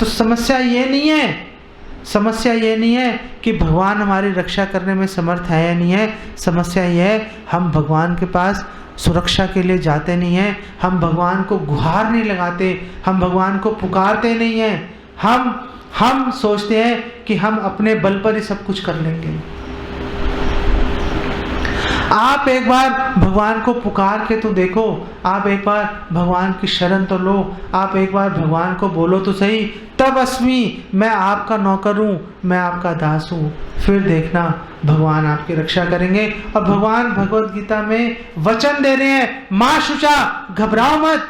तो समस्या ये नहीं है, समस्या ये नहीं है कि भगवान हमारी रक्षा करने में समर्थ है या नहीं है। समस्या ये है हम भगवान के पास सुरक्षा के लिए जाते नहीं हैं, हम भगवान को गुहार नहीं लगाते, हम भगवान को पुकारते नहीं हैं। हम सोचते हैं कि हम अपने बल पर ही सब कुछ कर लेंगे। आप एक बार भगवान को पुकार के तो देखो, आप एक बार भगवान की शरण तो लो, आप एक बार भगवान को बोलो तो सही, तब अस्मि, मैं आपका नौकर हूँ, मैं आपका दास हूँ। फिर देखना भगवान आपकी रक्षा करेंगे। और भगवान भगवत गीता में वचन दे रहे हैं, मां शुचा, घबराओ मत,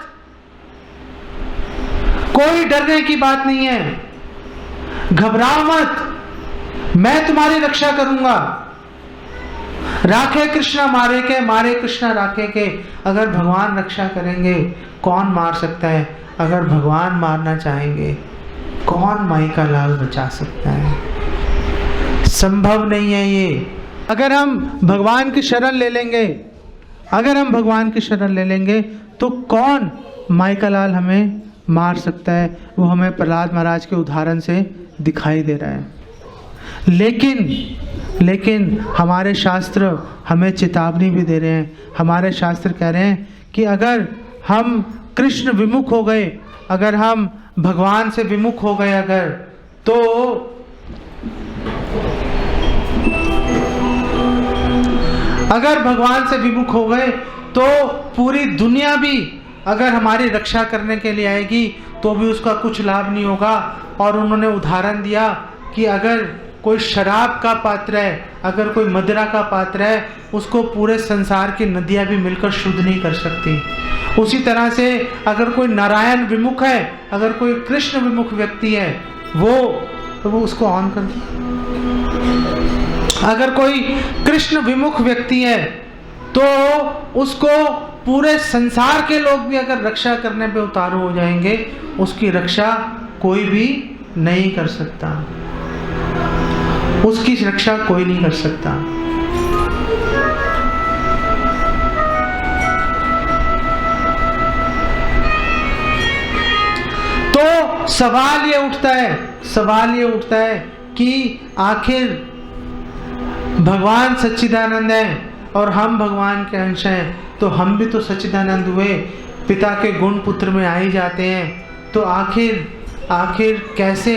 कोई डरने की बात नहीं है, घबराओ मत, मैं तुम्हारी रक्षा करूंगा। राखे कृष्णा मारे के, मारे कृष्णा राखे के। अगर भगवान रक्षा करेंगे कौन मार सकता है? अगर भगवान मारना चाहेंगे कौन माई का लाल बचा सकता है? संभव नहीं है ये। अगर हम भगवान की शरण ले लेंगे, अगर हम भगवान की शरण ले लेंगे तो कौन माई का लाल हमें मार सकता है? वो हमें प्रहलाद महाराज के उदाहरण से दिखाई दे रहा है। लेकिन हमारे शास्त्र हमें चेतावनी भी दे रहे हैं। हमारे शास्त्र कह रहे हैं कि अगर हम कृष्ण विमुख हो गए, अगर हम भगवान से विमुख हो गए, अगर भगवान से विमुख हो गए तो पूरी दुनिया भी अगर हमारी रक्षा करने के लिए आएगी तो भी उसका कुछ लाभ नहीं होगा। और उन्होंने उदाहरण दिया कि अगर कोई शराब का पात्र है, अगर कोई मदिरा का पात्र है, उसको पूरे संसार की नदियां भी मिलकर शुद्ध नहीं कर सकती। उसी तरह से अगर कोई नारायण विमुख है, अगर कोई कृष्ण विमुख व्यक्ति है, वो उसको ऑन कर दे। अगर कोई कृष्ण विमुख व्यक्ति है तो उसको पूरे संसार के लोग भी अगर रक्षा करने पे उतारू हो जाएंगे, उसकी रक्षा कोई भी नहीं कर सकता, उसकी रक्षा कोई नहीं कर सकता। तो सवाल ये उठता है कि आखिर भगवान सच्चिदानंद है और हम भगवान के अंश हैं, तो हम भी तो सच्चिदानंद हुए, पिता के गुण पुत्र में आ ही जाते हैं। तो आखिर कैसे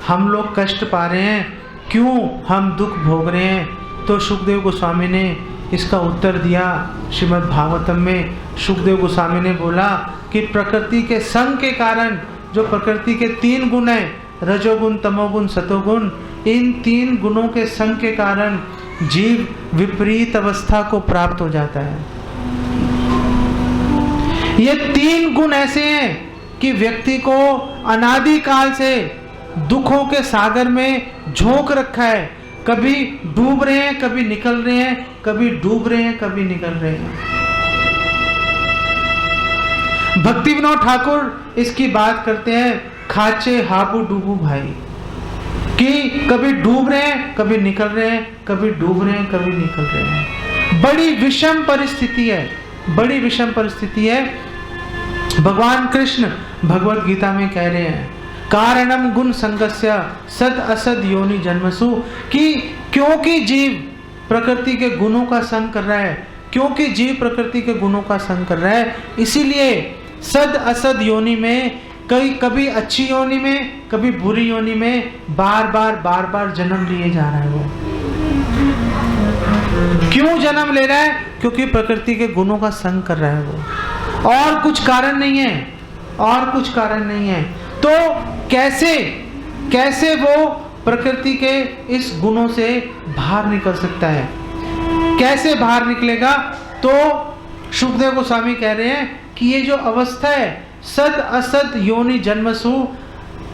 हम लोग कष्ट पा रहे हैं, क्यों हम दुख भोग रहे हैं? तो शुकदेव गोस्वामी ने इसका उत्तर दिया श्रीमद् भागवतम में। शुकदेव गोस्वामी ने बोला कि प्रकृति के संग के कारण, जो प्रकृति के 3 गुण हैं, रजोगुण, तमोगुण, सतोगुण, इन 3 गुणों के संग के कारण जीव विपरीत अवस्था को प्राप्त हो जाता है। ये 3 गुण ऐसे हैं कि व्यक्ति को अनादिकाल से दुखों के सागर में झोंक रखा है। कभी डूब रहे हैं, कभी निकल रहे हैं, कभी डूब रहे हैं, कभी निकल रहे हैं। भक्ति विनोद ठाकुर इसकी बात करते हैं, खाचे हाबू डूबू भाई, कि कभी डूब रहे हैं, कभी निकल रहे हैं, कभी डूब रहे हैं, कभी निकल रहे हैं। बड़ी विषम परिस्थिति है, बड़ी विषम परिस्थिति है। भगवान कृष्ण भगवत गीता में कह रहे हैं, कारणम गुण संगस्य सद असद योनि जन्मसु, कि क्योंकि जीव प्रकृति के गुणों का संग कर रहा है, क्योंकि जीव प्रकृति के गुणों का संग कर रहा है, इसीलिए सद असद योनि में, कभी अच्छी योनि में, कभी बुरी योनि में बार बार जन्म लिए जा रहा है। वो क्यों जन्म ले रहा है? क्योंकि प्रकृति के गुणों का संग कर रहा है वो, और कुछ कारण नहीं है, और कुछ कारण नहीं है। तो कैसे वो प्रकृति के इस गुणों से बाहर निकल सकता है? कैसे बाहर निकलेगा? तो शुकदेव गोस्वामी कह रहे हैं कि ये जो अवस्था है, सद असद योनि जन्मसु,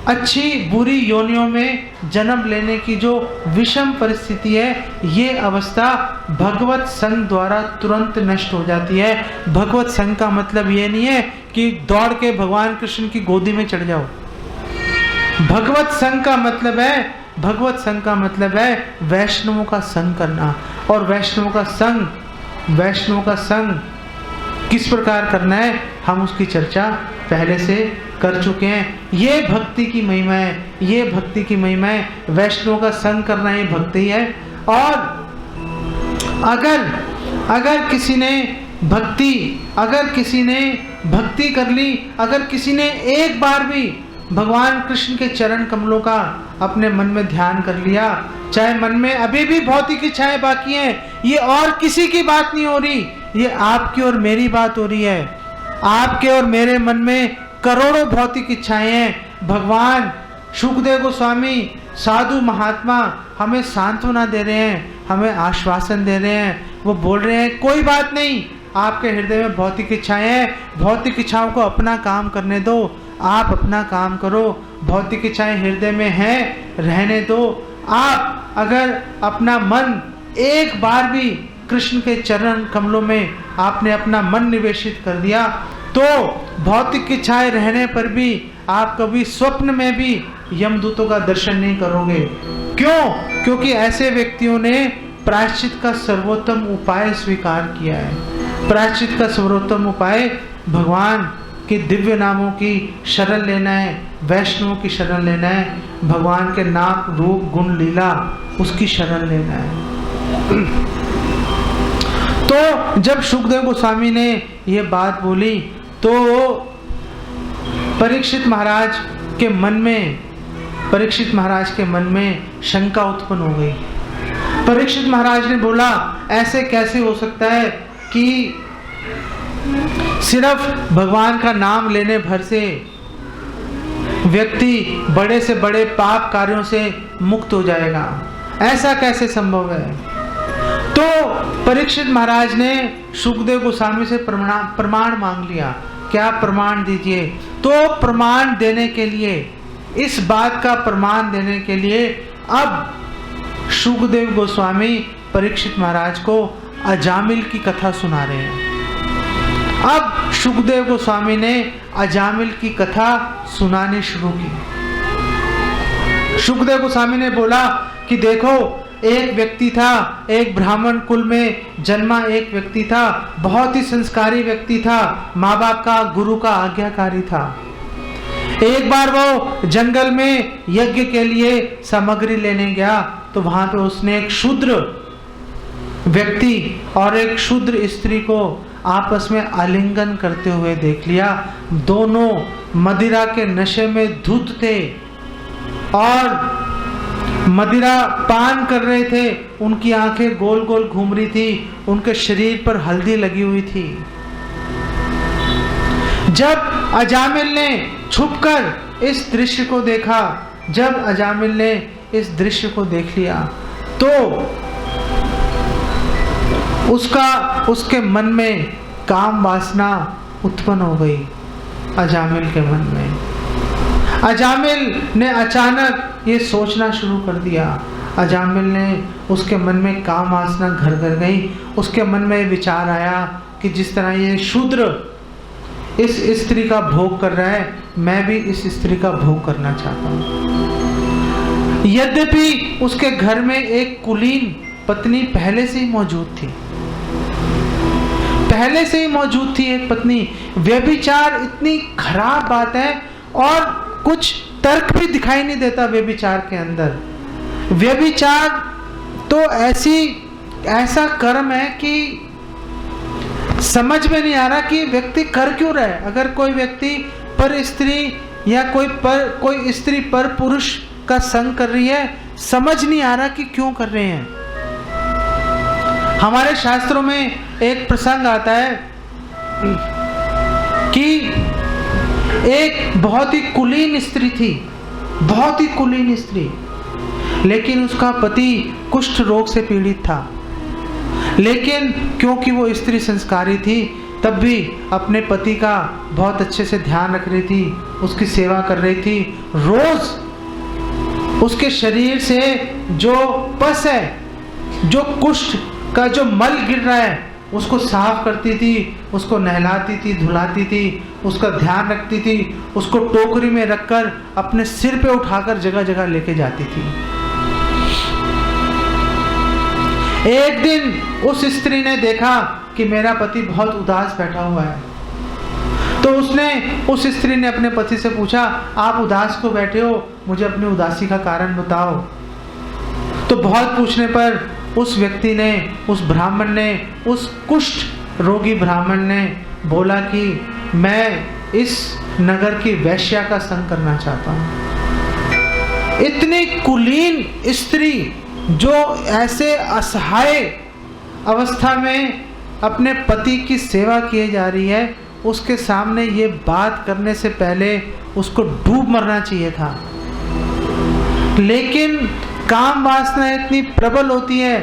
अच्छी बुरी योनियों में जन्म लेने की जो विषम परिस्थिति है, ये अवस्था भगवत संग द्वारा तुरंत नष्ट हो जाती है। भगवत संग का मतलब ये नहीं है कि दौड़ के भगवान कृष्ण की गोदी में चढ़ जाओ। भगवत संग का मतलब है वैष्णवों का संग करना। और वैष्णवों का संग किस प्रकार करना है, हम उसकी चर्चा पहले से कर चुके हैं। ये भक्ति की महिमा है, ये भक्ति की महिमा है। वैष्णव का संग करना ये भक्ति है। और अगर किसी ने भक्ति कर ली, अगर किसी ने एक बार भी भगवान कृष्ण के चरण कमलों का अपने मन में ध्यान कर लिया, चाहे मन में अभी भी भौतिक इच्छाएं बाकी हैं, ये और किसी की बात नहीं हो रही, ये आपकी और मेरी बात हो रही है। आपके और मेरे मन में करोड़ों भौतिक इच्छाएं हैं। भगवान शुकदेव गोस्वामी साधु महात्मा हमें सांत्वना दे रहे हैं, हमें आश्वासन दे रहे हैं। वो बोल रहे हैं कोई बात नहीं, आपके हृदय में भौतिक इच्छाएं हैं, भौतिक इच्छाओं को अपना काम करने दो, आप अपना काम करो। भौतिक इच्छाएं हृदय में हैं, रहने दो। आप अगर अपना मन एक बार भी कृष्ण के चरण कमलों में आपने अपना मन निवेशित कर दिया, तो भौतिक इच्छाएं रहने पर भी आप कभी स्वप्न में भी यमदूतों का दर्शन नहीं करोगे। क्यों? क्योंकि ऐसे व्यक्तियों ने प्रायश्चित का सर्वोत्तम उपाय स्वीकार किया है। प्रायश्चित का सर्वोत्तम उपाय भगवान के दिव्य नामों की शरण लेना है, वैष्णव की शरण लेना है, भगवान के नाम रूप गुण लीला उसकी शरण लेना है। तो जब शुकदेव गोस्वामी ने ये बात बोली तो परीक्षित महाराज के मन में शंका उत्पन्न हो गई। परीक्षित महाराज ने बोला ऐसे कैसे हो सकता है कि सिर्फ भगवान का नाम लेने भर से व्यक्ति बड़े से बड़े पाप कार्यों से मुक्त हो जाएगा, ऐसा कैसे संभव है? तो परीक्षित महाराज ने शुकदेव गोस्वामी से प्रमाण मांग लिया। क्या प्रमाण दीजिए? तो प्रमाण देने के लिए, इस बात का प्रमाण देने के लिए अब शुकदेव गोस्वामी परीक्षित महाराज को अजामिल की कथा सुना रहे हैं। अब शुकदेव गोस्वामी ने अजामिल की कथा सुनानी शुरू की। शुकदेव गोस्वामी ने बोला कि देखो, एक व्यक्ति था, एक ब्राह्मण कुल में जन्मा एक व्यक्ति था, बहुत ही संस्कारी व्यक्ति था, माँ बाप का, गुरु का आज्ञाकारी था। एक बार वो जंगल में यज्ञ के लिए सामग्री लेने गया तो वहां पे उसने एक शूद्र व्यक्ति और एक शूद्र स्त्री को आपस में आलिंगन करते हुए देख लिया। दोनों मदिरा के नशे में धुत थे और मदिरा पान कर रहे थे। उनकी आंखें गोल गोल घूम रही थी, उनके शरीर पर हल्दी लगी हुई थी। जब अजामिल ने छुपकर इस दृश्य को देखा, जब अजामिल ने इस दृश्य को देख लिया तो उसके मन में काम वासना उत्पन्न हो गई। अजामिल के मन में अजामिल ने अचानक ये सोचना शुरू कर दिया। अजामिल ने, उसके मन में काम वासना घर कर गई। उसके मन में विचार आया कि जिस तरह ये शूद्र इस स्त्री का भोग कर रहा है, मैं भी इस स्त्री का भोग करना चाहता हूँ। यद्यपि उसके घर में एक कुलीन पत्नी पहले से ही मौजूद थी, पहले से ही मौजूद थी एक पत्नी। व्यभिचार इतनी खराब बात है और कुछ तर्क भी दिखाई नहीं देता व्यभिचार के अंदर। व्यभिचार तो ऐसा कर्म है कि समझ में नहीं आ रहा कि व्यक्ति कर क्यों रहा है। अगर कोई व्यक्ति पर स्त्री या कोई स्त्री पर पुरुष का संग कर रही है, समझ नहीं आ रहा कि क्यों कर रहे हैं। हमारे शास्त्रों में एक प्रसंग आता है कि एक बहुत ही कुलीन स्त्री थी, बहुत ही कुलीन स्त्री, लेकिन उसका पति कुष्ठ रोग से पीड़ित था। लेकिन क्योंकि वो स्त्री संस्कारी थी, तब भी अपने पति का बहुत अच्छे से ध्यान रख रही थी, उसकी सेवा कर रही थी। रोज उसके शरीर से जो पस है, जो कुष्ठ का जो मल गिर रहा है, उसको साफ करती थी, उसको नहलाती थी, धुलाती थी, उसका ध्यान रखती थी, उसको टोकरी में रखकर अपने सिर पे उठाकर जगह जगह लेके जाती थी। एक दिन उस स्त्री ने देखा कि मेरा पति बहुत उदास बैठा हुआ है, तो तो उसने, उस स्त्री ने अपने पति से पूछा, आप उदास को बैठे हो, मुझे अपनी उदासी का कारण बताओ। तो बहुत पूछने पर उस व्यक्ति ने, उस ब्राह्मण ने, उस कुष्ठ रोगी ब्राह्मण ने बोला कि मैं इस नगर की वैश्या का संग करना चाहता हूँ। इतनी कुलीन स्त्री जो ऐसे असहाय अवस्था में अपने पति की सेवा किए जा रही है, उसके सामने ये बात करने से पहले उसको डूब मरना चाहिए था। लेकिन काम वासना इतनी प्रबल होती है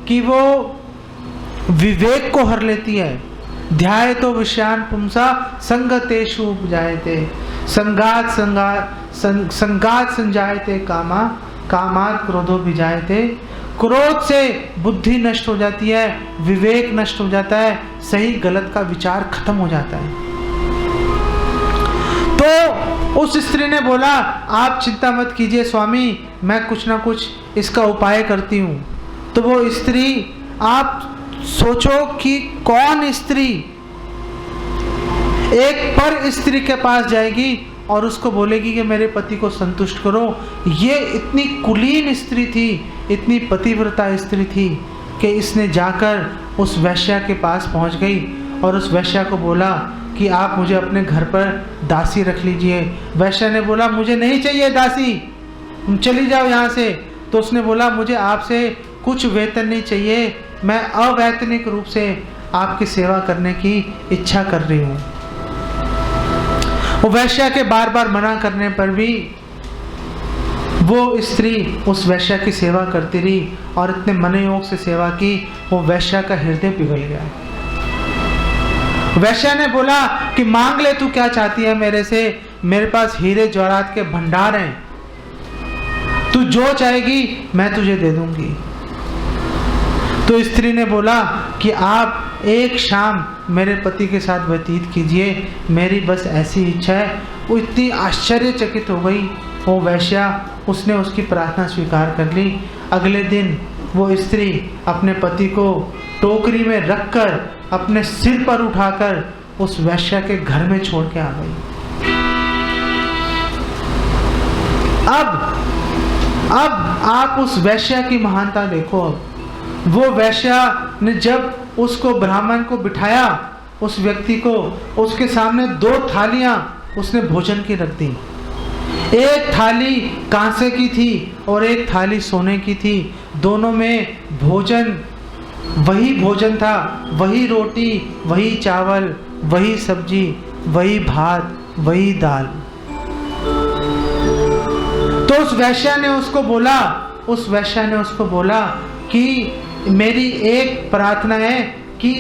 कि वो विवेक को हर लेती है। ध्यायतो विषयान पुंसा संगतेषु उपजायते, संगात संजायते कामा, कामात् क्रोधो विजायते। क्रोध से बुद्धि नष्ट हो जाती है, विवेक नष्ट हो जाता है, सही गलत का विचार खत्म हो जाता है। तो उस स्त्री ने बोला, आप चिंता मत कीजिए स्वामी, मैं कुछ ना कुछ इसका उपाय करती हूँ। तो वो स्त्री, आप सोचो कि कौन स्त्री एक पर स्त्री के पास जाएगी और उसको बोलेगी कि मेरे पति को संतुष्ट करो। ये इतनी कुलीन स्त्री थी, इतनी पतिव्रता स्त्री थी कि इसने जाकर उस वैश्या के पास पहुंच गई और उस वैश्या को बोला कि आप मुझे अपने घर पर दासी रख लीजिए। वैश्या ने बोला, मुझे नहीं चाहिए दासी, तुम चली जाओ यहाँ से। तो उसने बोला, मुझे आपसे कुछ वेतन नहीं चाहिए, मैं अवैतनिक रूप से आपकी सेवा करने की इच्छा कर रही हूँ। वो वैश्या के बार बार मना करने पर भी वो स्त्री उस वैश्या की सेवा करती रही और इतने मनोयोग से सेवा की, वो वैश्या का हृदय पिघल गया। वैश्या ने बोला कि मांग ले, तू क्या चाहती है मेरे से, मेरे पास हीरे जवाहरात के भंडार हैं, तू जो चाहेगी मैं तुझे दे दूंगी। तो स्त्री ने बोला कि आप एक शाम मेरे पति के साथ व्यतीत कीजिए, मेरी बस ऐसी इच्छा है। वो इतनी आश्चर्यचकित हो गई वो वैश्या, उसने उसकी प्रार्थना स्वीकार कर ली। अगले दिन वो स्त्री अपने पति को टोकरी में रखकर अपने सिर पर उठाकर उस वैश्या के घर में छोड़ के आ गई। अब आप उस वैश्या की महानता देखो। वो वैश्या ने जब उसको, ब्राह्मण को बिठाया, उस व्यक्ति को, उसके सामने 2 थालियां उसने भोजन की रख दी। एक थाली कांसे की थी और एक थाली सोने की थी। दोनों में भोजन वही भोजन था, वही रोटी, वही चावल, वही सब्जी, वही भात, वही दाल। तो उस वैश्या ने उसको बोला कि मेरी एक प्रार्थना है कि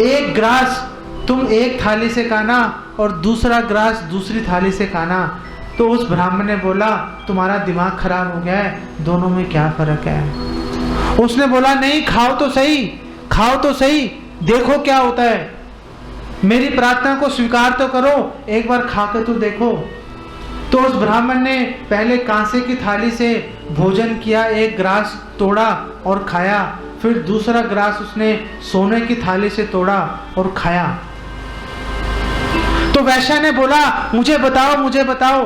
एक ग्रास तुम एक थाली से खाना और दूसरा ग्रास दूसरी थाली से खाना। तो उस ब्राह्मण ने बोला, तुम्हारा दिमाग खराब हो गया है, दोनों में क्या फर्क है। उसने बोला, नहीं, खाओ तो सही, देखो क्या होता है, मेरी प्रार्थना को स्वीकार तो करो, एक बार खा के तो देखो। तो उस ब्राह्मण ने पहले कांसे की थाली से भोजन किया, एक ग्रास तोड़ा और खाया, फिर दूसरा ग्रास उसने सोने की थाली से तोड़ा और खाया। तो वैश्या ने बोला, मुझे बताओ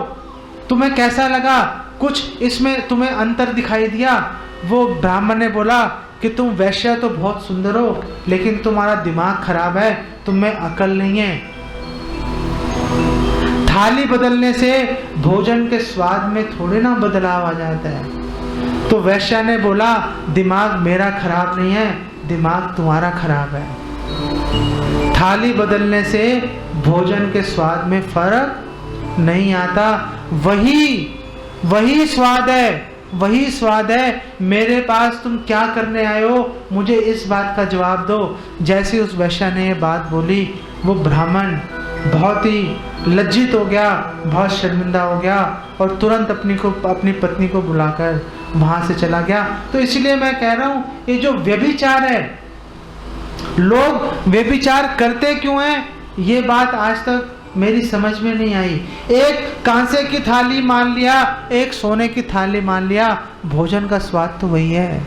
तुम्हें कैसा लगा, कुछ इसमें तुम्हें अंतर दिखाई दिया। वो ब्राह्मण ने बोला कि तुम वैश्या तो बहुत सुंदर हो, लेकिन तुम्हारा दिमाग खराब है, तुम्हें अकल नहीं है। थाली बदलने से भोजन के स्वाद में थोड़े ना बदलाव आ जाता है। तो वैश्या ने बोला, दिमाग मेरा खराब नहीं है, दिमाग तुम्हारा खराब है। थाली बदलने से भोजन के स्वाद में फर्क नहीं आता, वही स्वाद है। मेरे पास तुम क्या करने आए हो, मुझे इस बात का जवाब दो। जैसे उस वैश्या ने ये बात बोली, वो ब्राह्मण बहुत ही लज्जित हो गया, बहुत शर्मिंदा हो गया और तुरंत अपनी पत्नी को बुलाकर वहां से चला गया। तो इसलिए मैं कह रहा हूं, ये जो व्यभिचार है, लोग व्यभिचार करते क्यों हैं, ये बात आज तक मेरी समझ में नहीं आई। एक कांसे की थाली मान लिया, एक सोने की थाली मान लिया, भोजन का स्वाद तो वही है।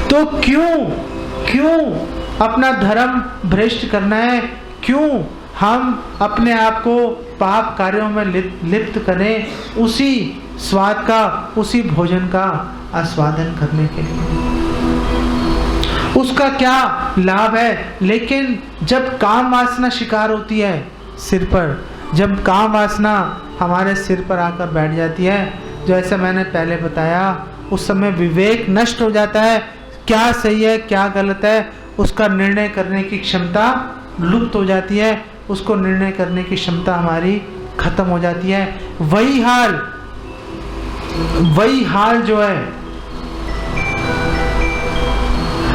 तो क्यों अपना धर्म भ्रष्ट करना है, क्यों हम अपने आप को पाप कार्यों में लिप्त करें, उसी स्वाद का, उसी भोजन का आस्वादन करने के लिए। उसका क्या लाभ है? लेकिन जब काम वासना शिकार होती है सिर पर, जब काम वासना हमारे सिर पर आकर बैठ जाती है, जैसे मैंने पहले बताया, उस समय विवेक नष्ट हो जाता है। क्या सही है, क्या गलत है, उसका निर्णय करने की क्षमता लुप्त हो जाती है। उसको निर्णय करने की क्षमता हमारी खत्म हो जाती है। वही हाल जो है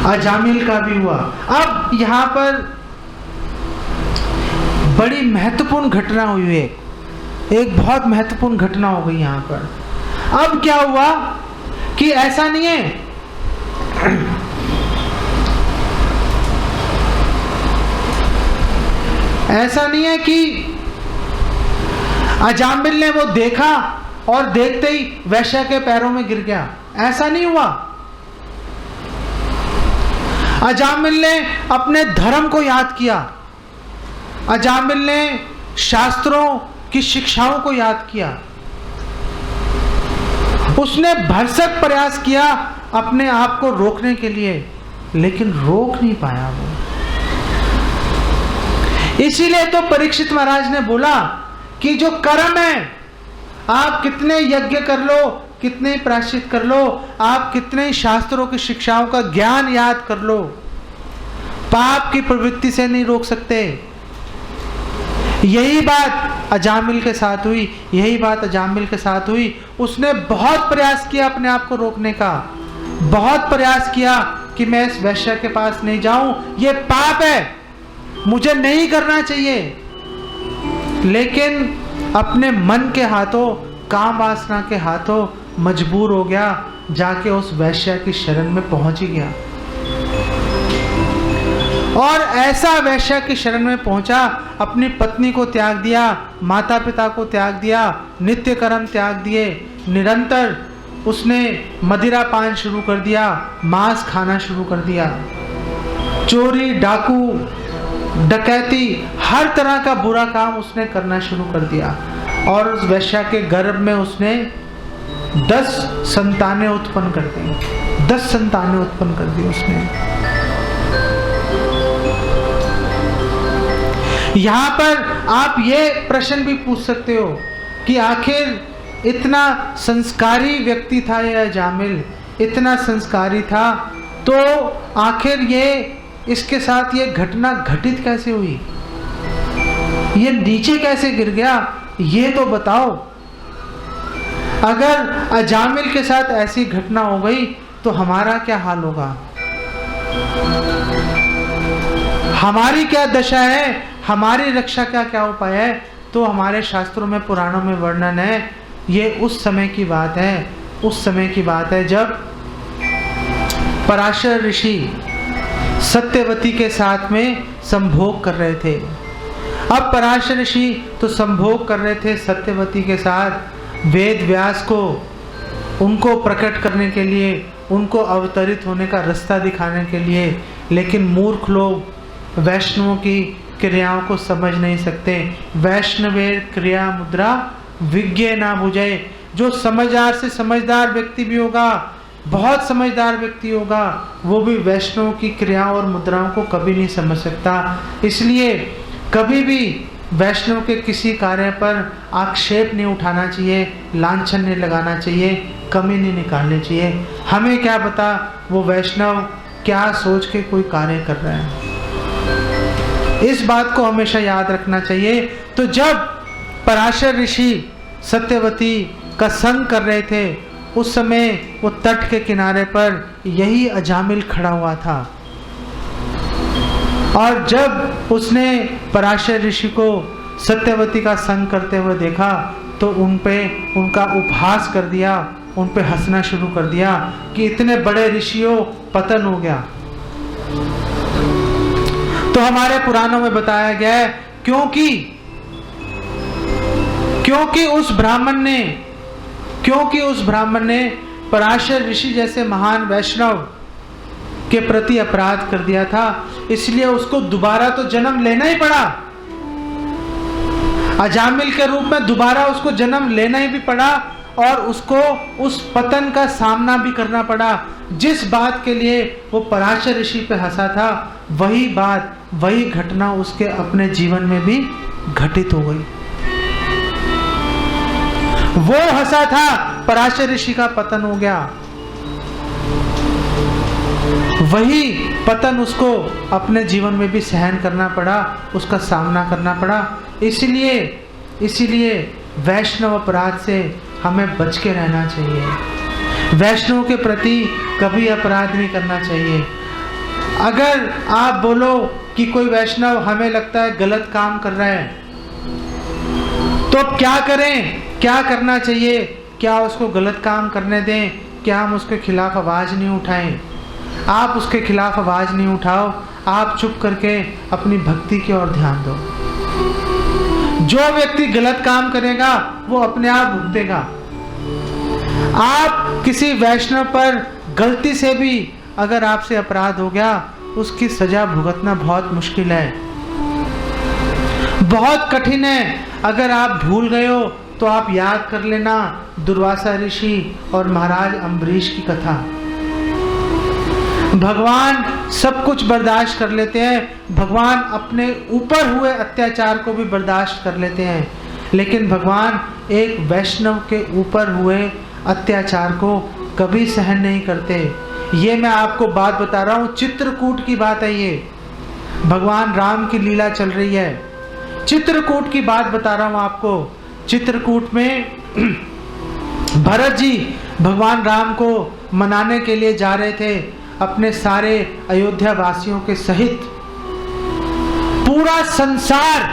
अजामिल का भी हुआ। अब यहाँ पर बड़ी महत्वपूर्ण घटना हुई है, एक बहुत महत्वपूर्ण घटना हो गई यहाँ पर। अब क्या हुआ कि ऐसा नहीं है कि अजामिल ने वो देखा और देखते ही वैश्या के पैरों में गिर गया। ऐसा नहीं हुआ। अजामिल ने अपने धर्म को याद किया, अजामिल ने शास्त्रों की शिक्षाओं को याद किया, उसने भरसक प्रयास किया अपने आप को रोकने के लिए, लेकिन रोक नहीं पाया वो। इसीलिए तो परीक्षित महाराज ने बोला कि जो कर्म है, आप कितने यज्ञ कर लो, कितने प्रायश्चित कर लो, आप कितने शास्त्रों की शिक्षाओं का ज्ञान याद कर लो, पाप की प्रवृत्ति से नहीं रोक सकते। यही बात अजामिल के साथ हुई, यही बात अजामिल के साथ हुई। उसने बहुत प्रयास किया अपने आप को रोकने का, बहुत प्रयास किया कि मैं इस वैश्य के पास नहीं जाऊं, ये पाप है, मुझे नहीं करना चाहिए। लेकिन अपने मन के हाथों, काम वासना के हाथों मजबूर हो गया, जाके उस वैश्य की शरण में पहुंच ही गया। और ऐसा वैश्य की शरण में पहुंचा, अपनी पत्नी को त्याग दिया, माता पिता को त्याग दिया, नित्य कर्म त्याग दिए, निरंतर उसने मदिरा पान शुरू कर दिया, मांस खाना शुरू कर दिया, चोरी, डाकू, डकैती, हर तरह का बुरा काम उसने करना शुरू कर दिया। और उस वैश्या के गर्भ में उसने 10 संतानें उत्पन्न कर दी, 10 संतानें उत्पन्न कर दी उसने। यहाँ पर आप ये प्रश्न भी पूछ सकते हो कि आखिर इतना संस्कारी व्यक्ति था यह अजामिल, इतना संस्कारी था, तो आखिर ये इसके साथ ये घटना घटित कैसे हुई, ये नीचे कैसे गिर गया, ये तो बताओ। अगर अजामिल के साथ ऐसी घटना हो गई तो हमारा क्या हाल होगा, हमारी क्या दशा है, हमारी रक्षा का क्या उपाय है। तो हमारे शास्त्रों में, पुराणों में वर्णन है, ये उस समय की बात है, उस समय की बात है जब पराशर ऋषि सत्यवती के साथ में संभोग कर रहे थे। अब पराशर ऋषि तो संभोग कर रहे थे सत्यवती के साथ, वेद व्यास को उनको प्रकट करने के लिए, उनको अवतरित होने का रास्ता दिखाने के लिए, लेकिन मूर्ख लोग वैष्णवों की क्रियाओं को समझ नहीं सकते। वैष्णवेर क्रिया मुद्रा विज्ञे ना बुझे। जो समझदार से समझदार व्यक्ति भी होगा, बहुत समझदार व्यक्ति होगा, वो भी वैष्णव की क्रियाओं और मुद्राओं को कभी नहीं समझ सकता। इसलिए कभी भी वैष्णव के किसी कार्य पर आक्षेप नहीं उठाना चाहिए, लांछन नहीं लगाना चाहिए, कमी नहीं निकालनी चाहिए। हमें क्या पता वो वैष्णव क्या सोच के कोई कार्य कर रहे हैं, इस बात को हमेशा याद रखना चाहिए। तो जब पराशर ऋषि सत्यवती का संग कर रहे थे, उस समय वो तट के किनारे पर यही अजामिल खड़ा हुआ था। और जब उसने पराशर ऋषि को सत्यवती का संग करते हुए देखा तो उन पे उनका उपहास कर दिया, उन पे हंसना शुरू कर दिया कि इतने बड़े ऋषियों पतन हो गया। तो हमारे पुराणों में बताया गया है क्योंकि उस ब्राह्मण ने पराशर ऋषि जैसे महान वैष्णव के प्रति अपराध कर दिया था, इसलिए उसको दोबारा तो जन्म लेना ही पड़ा। अजामिल के रूप में दोबारा उसको जन्म लेना ही भी पड़ा और उसको उस पतन का सामना भी करना पड़ा। जिस बात के लिए वो पराशर ऋषि पे हंसा था, वही बात, वही घटना उसके अपने जीवन में भी घटित हो गई। वो हंसा था, पराशर ऋषि का पतन हो गया। वही पतन उसको अपने जीवन में भी सहन करना पड़ा, उसका सामना करना पड़ा। इसीलिए वैष्णव अपराध से हमें बच के रहना चाहिए। वैष्णव के प्रति कभी अपराध नहीं करना चाहिए। अगर आप बोलो कि कोई वैष्णव हमें लगता है गलत काम कर रहा है, तो क्या करें, क्या करना चाहिए? क्या उसको गलत काम करने दें? क्या हम उसके खिलाफ आवाज नहीं उठाएं? आप उसके खिलाफ आवाज नहीं उठाओ, आप चुप करके अपनी भक्ति की ओर ध्यान दो। जो व्यक्ति गलत काम करेगा वो अपने आप भुगतेगा। आप किसी वैष्णव पर गलती से भी अगर आपसे अपराध हो गया, उसकी सजा भुगतना बहुत मुश्किल है, बहुत कठिन है। अगर आप भूल गए हो तो आप याद कर लेना दुर्वासा ऋषि और महाराज अम्बरीश की कथा। भगवान सब कुछ बर्दाश्त कर लेते हैं, भगवान अपने ऊपर हुए अत्याचार को भी बर्दाश्त कर लेते हैं, लेकिन भगवान एक वैष्णव के ऊपर हुए अत्याचार को कभी सहन नहीं करते। ये मैं आपको बात बता रहा हूँ, चित्रकूट की बात है ये। भगवान राम की लीला चल रही है, चित्रकूट की बात बता रहा हूँ आपको। चित्रकूट में भरत जी भगवान राम को मनाने के लिए जा रहे थे अपने सारे अयोध्या वासियों के सहित। पूरा संसार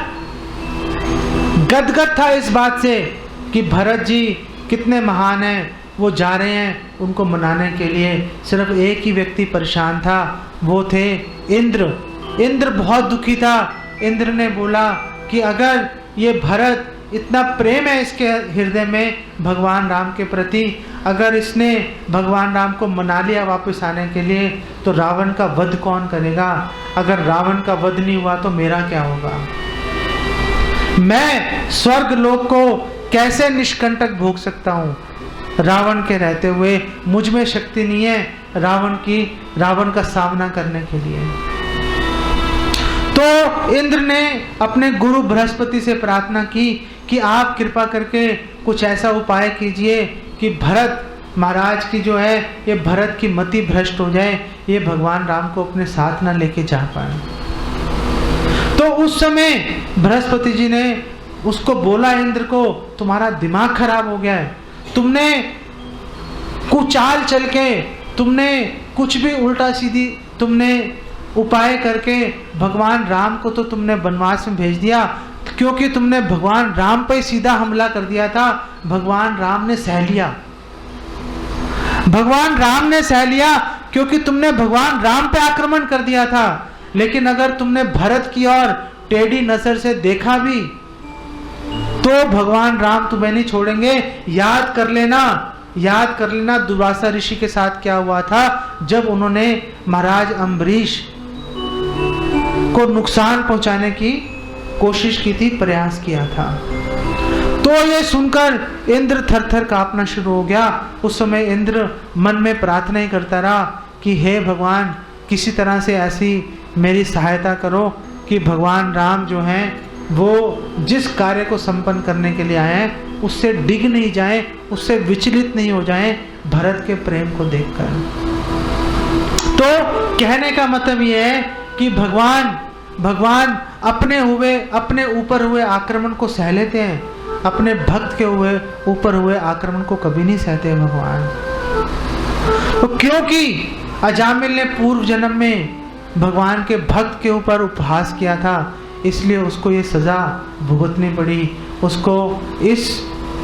गदगद था इस बात से कि भरत जी कितने महान हैं, वो जा रहे हैं उनको मनाने के लिए। सिर्फ एक ही व्यक्ति परेशान था, वो थे इंद्र। इंद्र बहुत दुखी था। इंद्र ने बोला कि अगर ये भरत, इतना प्रेम है इसके हृदय में भगवान राम के प्रति, अगर इसने भगवान राम को मना लिया वापस आने के लिए, तो रावण का वध कौन करेगा? अगर रावण का वध नहीं हुआ तो मेरा क्या होगा? मैं स्वर्ग लोक को कैसे निष्कंटक भोग सकता हूँ? रावण के रहते हुए मुझ में शक्ति नहीं है रावण का सामना करने के लिए। तो इंद्र ने अपने गुरु बृहस्पति से प्रार्थना की कि आप कृपा करके कुछ ऐसा उपाय कीजिए कि भरत महाराज की जो है, ये भरत की मति भ्रष्ट हो जाए, ये भगवान राम को अपने साथ ना लेके जा पाए। तो उस समय बृहस्पति जी ने उसको बोला, इंद्र को, तुम्हारा दिमाग खराब हो गया है, तुमने कुचाल चल के, तुमने कुछ भी उल्टा सीधी तुमने उपाय करके भगवान राम को तो तुमने वनवास में भेज दिया, क्योंकि तुमने भगवान राम पे सीधा हमला कर दिया था। भगवान राम ने सह लिया, भगवान राम ने सह लिया क्योंकि तुमने भगवान राम पे आक्रमण कर दिया था। लेकिन अगर तुमने भरत की ओर टेढ़ी नजर से देखा भी तो भगवान राम तुम्हें नहीं छोड़ेंगे। याद कर लेना दुर्वासा ऋषि के साथ क्या हुआ था जब उन्होंने महाराज अम्बरीश को नुकसान पहुंचाने की कोशिश की थी, प्रयास किया था। तो ये सुनकर इंद्र थर-थर कांपना शुरू हो गया। उस समय इंद्र मन में प्रार्थना ही करता रहा कि हे भगवान, किसी तरह से ऐसी मेरी सहायता करो कि भगवान राम जो हैं वो जिस कार्य को संपन्न करने के लिए आए हैं उससे डिग नहीं जाएं, उससे विचलित नहीं हो जाएं भरत के प्रेम को देखकर। तो कहने का मतलब ये है कि भगवान अपने ऊपर हुए आक्रमण को सह लेते हैं, अपने भक्त के ऊपर हुए आक्रमण को कभी नहीं सहते भगवान। तो क्योंकि अजामिल ने पूर्व जन्म में भगवान के भक्त के ऊपर उपहास किया था, इसलिए उसको ये सजा भुगतनी पड़ी, उसको इस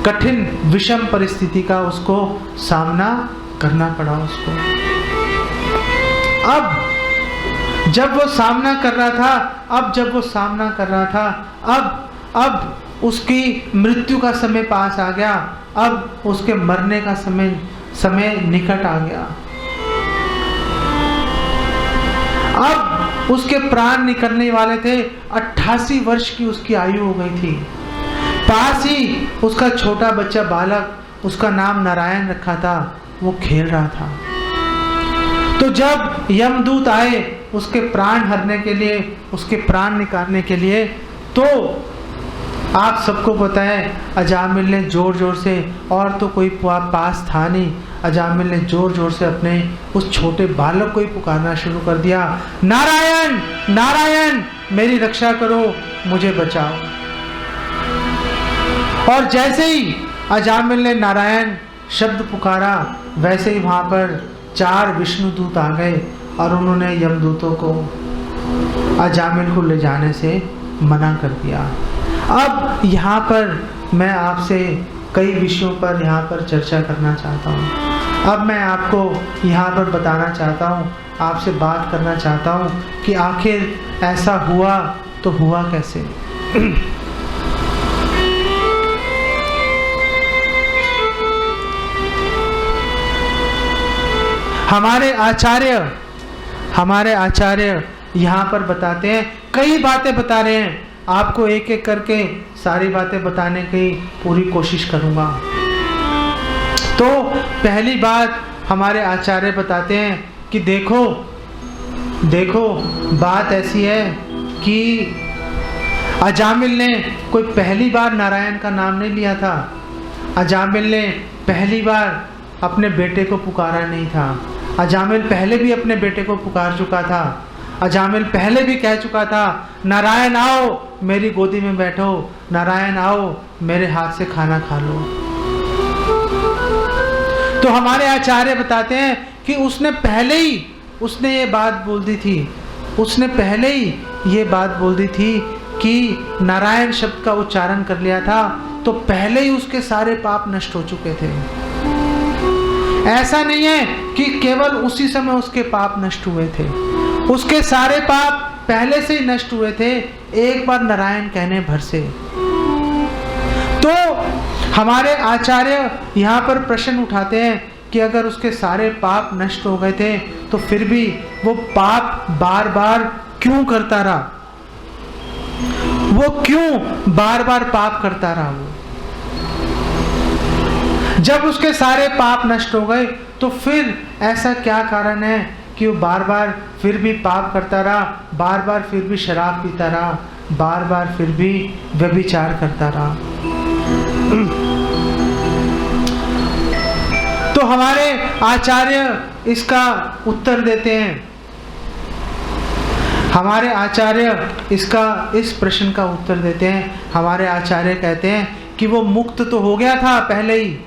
कठिन विषम परिस्थिति का उसको सामना करना पड़ा उसको। अब जब वो सामना कर रहा था, अब उसकी मृत्यु का समय पास आ गया, अब उसके मरने का समय निकट आ गया। अब उसके प्राण निकलने वाले थे। 88 वर्ष की उसकी आयु हो गई थी। पास ही उसका छोटा बच्चा बालक, उसका नाम नारायण रखा था, वो खेल रहा था। तो जब यमदूत आए उसके प्राण हरने के लिए, उसके प्राण निकालने के लिए, तो आप सबको पता है अजामिल ने जोर जोर से, और तो कोई पास था नहीं, अजामिल ने जोर जोर से अपने उस छोटे बालक को ही पुकारना शुरू कर दिया, नारायण नारायण मेरी रक्षा करो, मुझे बचाओ। और जैसे ही अजामिल ने नारायण शब्द पुकारा, वैसे ही वहां पर 4 विष्णुदूत आ गए और उन्होंने यमदूतों को अजामिल को ले जाने से मना कर दिया। अब यहाँ पर मैं आपसे कई विषयों पर यहाँ पर चर्चा करना चाहता हूँ। अब मैं आपको यहाँ पर बताना चाहता हूँ, आपसे बात करना चाहता हूँ कि आखिर ऐसा हुआ तो हुआ कैसे। हमारे आचार्य यहाँ पर बताते हैं, कई बातें बता रहे हैं, आपको एक एक करके सारी बातें बताने की पूरी कोशिश करूँगा। तो पहली बात हमारे आचार्य बताते हैं कि देखो बात ऐसी है कि अजामिल ने कोई पहली बार नारायण का नाम नहीं लिया था। अजामिल ने पहली बार अपने बेटे को पुकारा नहीं था। अजामिल पहले भी अपने बेटे को पुकार चुका था। अजामिल पहले भी कह चुका था, नारायण आओ मेरी गोदी में बैठो, नारायण आओ मेरे हाथ से खाना खा लो। तो हमारे आचार्य बताते हैं कि उसने पहले ही ये बात बोल दी थी, उसने पहले ही ये बात बोल दी थी कि नारायण शब्द का उच्चारण कर लिया था, तो पहले ही उसके सारे पाप नष्ट हो चुके थे। ऐसा नहीं है कि केवल उसी समय उसके पाप नष्ट हुए थे, उसके सारे पाप पहले से ही नष्ट हुए थे, एक बार नारायण कहने भर से। तो हमारे आचार्य यहाँ पर प्रश्न उठाते हैं कि अगर उसके सारे पाप नष्ट हो गए थे तो फिर भी वो पाप बार बार क्यों करता रहा, वो क्यों बार बार पाप करता रहा। वो जब उसके सारे पाप नष्ट हो गए तो फिर ऐसा क्या कारण है कि वो बार बार फिर भी पाप करता रहा, बार बार फिर भी शराब पीता रहा, बार बार फिर भी व्यभिचार करता रहा। तो हमारे आचार्य इसका उत्तर देते हैं, हमारे आचार्य इस प्रश्न का उत्तर देते हैं। हमारे आचार्य कहते हैं कि वो मुक्त तो हो गया था पहले ही,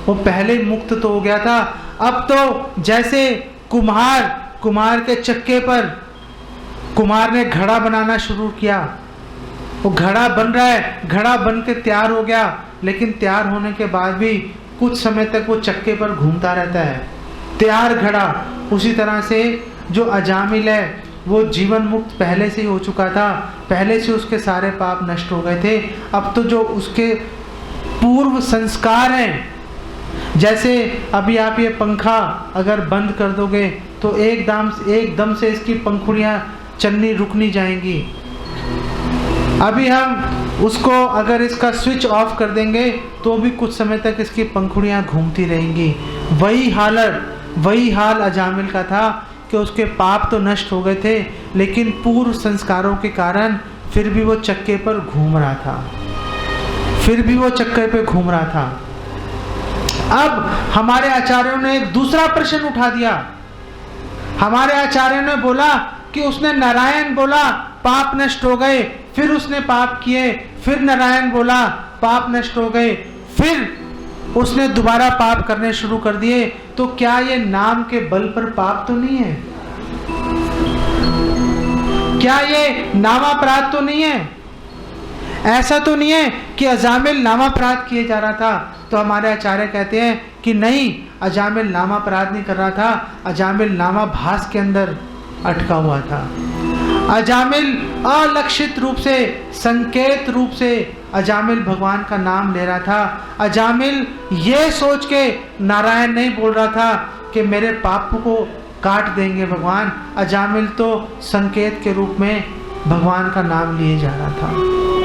वो पहले मुक्त तो हो गया था। अब तो जैसे कुम्हार के चक्के पर कुम्हार ने घड़ा बनाना शुरू किया, वो घड़ा बन रहा है, घड़ा बन के तैयार हो गया, लेकिन तैयार होने के बाद भी कुछ समय तक वो चक्के पर घूमता रहता है, तैयार घड़ा। उसी तरह से जो अजामिल है वो जीवन मुक्त पहले से ही हो चुका था, पहले से उसके सारे पाप नष्ट हो गए थे। अब तो जो उसके पूर्व संस्कार हैं, जैसे अभी आप ये पंखा अगर बंद कर दोगे तो एकदम से इसकी पंखुड़ियाँ चलनी रुक नहीं जाएंगी। अभी हम उसको अगर इसका स्विच ऑफ कर देंगे तो भी कुछ समय तक इसकी पंखुड़ियाँ घूमती रहेंगी। वही हाल अजामिल का था कि उसके पाप तो नष्ट हो गए थे, लेकिन पूर्व संस्कारों के कारण फिर भी वो चक्के पर घूम रहा था। अब हमारे आचार्यों ने एक दूसरा प्रश्न उठा दिया। हमारे आचार्यों ने बोला कि उसने नारायण बोला, पाप नष्ट हो गए, फिर उसने पाप किए, फिर नारायण बोला, पाप नष्ट हो गए, फिर उसने दोबारा पाप करने शुरू कर दिए, तो क्या ये नाम के बल पर पाप तो नहीं है? क्या ये नामापराध तो नहीं है? ऐसा तो नहीं है कि अजामिल नामापराध किए जा रहा था। तो हमारे आचार्य कहते हैं कि नहीं, अजामिल नामापराध नहीं कर रहा था, अजामिल नामाभास के अंदर अटका हुआ था। अजामिल अलक्षित रूप से, संकेत रूप से अजामिल भगवान का नाम ले रहा था। अजामिल ये सोच के नारायण नहीं बोल रहा था कि मेरे पाप को काट देंगे भगवान। अजामिल तो संकेत के रूप में भगवान का नाम लिए जा रहा था।